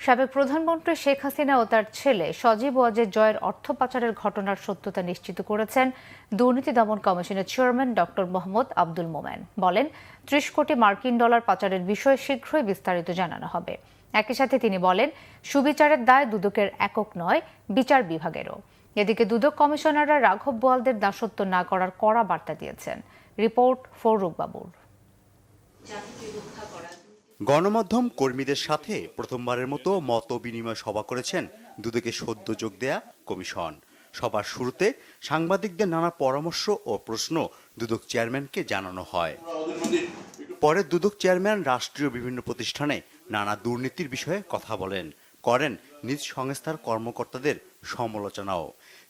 সাবেক প্রধানমন্ত্রী শেখ হাসিনা ও তার ছেলে সজীব ওয়াজেদ জয়ের অর্থ পাচারের ঘটনার সত্যতা নিশ্চিত করেছেন দুর্নীতি দমন কমিশনের চেয়ারম্যান ডক্টর মোহাম্মদ আব্দুল মোমেন। বলেন, ৩০ কোটি মার্কিন ডলার পাচারের বিষয়ে শীঘ্রই বিস্তারিত জানানো হবে। একই সাথে তিনি বলেন, সুবিচারের দায় দুদকের একক নয়, বিচার বিভাগেরও। এদিকে দুদক কমিশনাররা রাঘব বোয়ালদের দাসত্ব না করার কড়া বার্তা দিয়েছেন। রিপোর্ট ফররুখ বাবুর। গণমাধ্যম কর্মীদের সাথে প্রথমবারের মতো মত বিনিময় সভা করেছেন দুদকে সদ্য যোগ দেয়া কমিশন। সবার শুরুতে সাংবাদিকদের নানা পরামর্শ ও প্রশ্ন দুদক চেয়ারম্যানকে জানানো হয়। পরে দুদক চেয়ারম্যান রাষ্ট্রীয় বিভিন্ন প্রতিষ্ঠানে নানা দুর্নীতির বিষয়ে কথা বলেন, করেন নিজ সংস্থার কর্মকর্তাদের সমালোচনাও।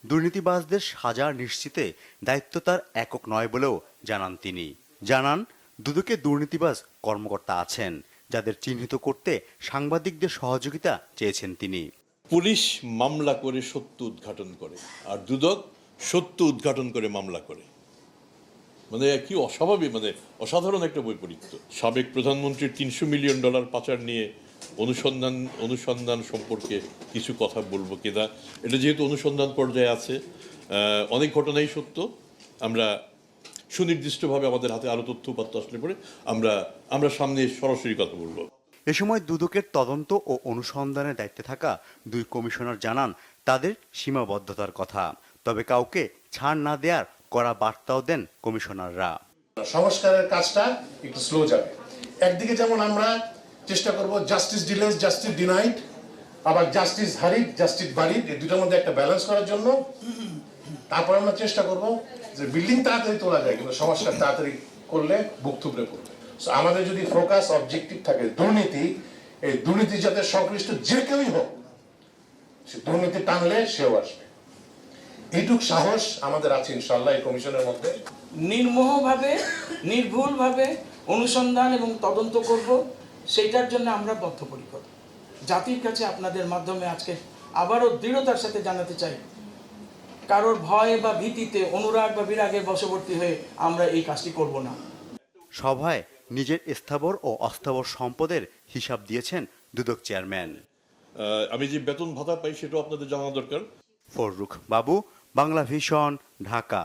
দুর্নীতিবাজদের সাজা নিশ্চিতে দায়িত্ব তার একক নয় বলেও জানান তিনি। জানান, দুদকে দুর্নীতিবাজ কর্মকর্তা আছেন, যাদের চিহ্নিত করতে সাংবাদিকদের সহযোগিতা চেয়েছেন তিনি। পুলিশ মামলা করে সত্য উদ্ঘাটন করে, আর দুদক সত্য উদ্ঘাটন করে মামলা করে। মানে কি অস্বাভাবিক, মানে অসাধারণ একটা বৈপরীত্য। সাবেক প্রধানমন্ত্রীর $300 মিলিয়ন পাচার নিয়ে অনুসন্ধান সম্পর্কে কিছু কথা বলবো কিনা, এটা যেহেতু অনুসন্ধান পর্যায়ে আছে, অনেক ঘটনাই সত্য। আমরা সুনির্দিষ্টভাবে আমাদের হাতে আরো তথ্য উপাত্ত আসলে পরে আমরা সামনে সরাসরি কথা বলবো। এ সময় দুদকের তদন্ত ও অনুসন্ধানের দায়িত্বে থাকা দুই কমিশনার জানান তাদের সীমাবদ্ধতার কথা, তবে কাউকে ছাড় না দেওয়ার কড়া বার্তাও দেন কমিশনাররা। সংস্কারের কাজটা একটু স্লো যাবে। একদিকে যেমন আমরা চেষ্টা করব জাস্টিস ডিলেস জাস্টিস ডিনাইড, আবার জাস্টিস হারিড জাস্টিস বারিড, এই দুটোর মধ্যে একটা ব্যালেন্স করার জন্য। তারপর আমরা চেষ্টা করব যে বিল্ডিং তাড়াতাড়ি তোলা যায়, কিন্তু সংস্কার তাড়াতাড়ি করলে বুক থুবড়ে পড়বে। আমাদের যদি ফোকাস অবজেক্টিভ থাকে দুর্নীতি, এই দুর্নীতি যাতে সংশ্লিষ্ট যে কেউই হোক, সে দুর্নীতি টানলে সেও আসবে। এইটুক সাহস আমাদের আছে ইনশাআল্লাহ এই কমিশনের মধ্যে। নির্মোহভাবে নির্ভুলভাবে অনুসন্ধান এবং তদন্ত করব, সেইটার জন্য আমরা বদ্ধপরিকর। জাতির কাছে আপনাদের মাধ্যমে আজকে আবারও দৃঢ়তার সাথে জানাতে চাই, কারোর ভয় বা ভীতিতে, অনুরাগ বা বিরাগের বশবর্তী হয়ে আমরা এই কাজটি করব না। সভায় নিজের স্থাবর ও অস্থাবর সম্পদের হিসাব দিয়েছেন দুদক চেয়ারম্যান। আমি যে বেতন ভাতা পাই সেটাও আপনাদের জানা দরকার। ফররুখ বাবু, বাংলা ভিশন, ঢাকা।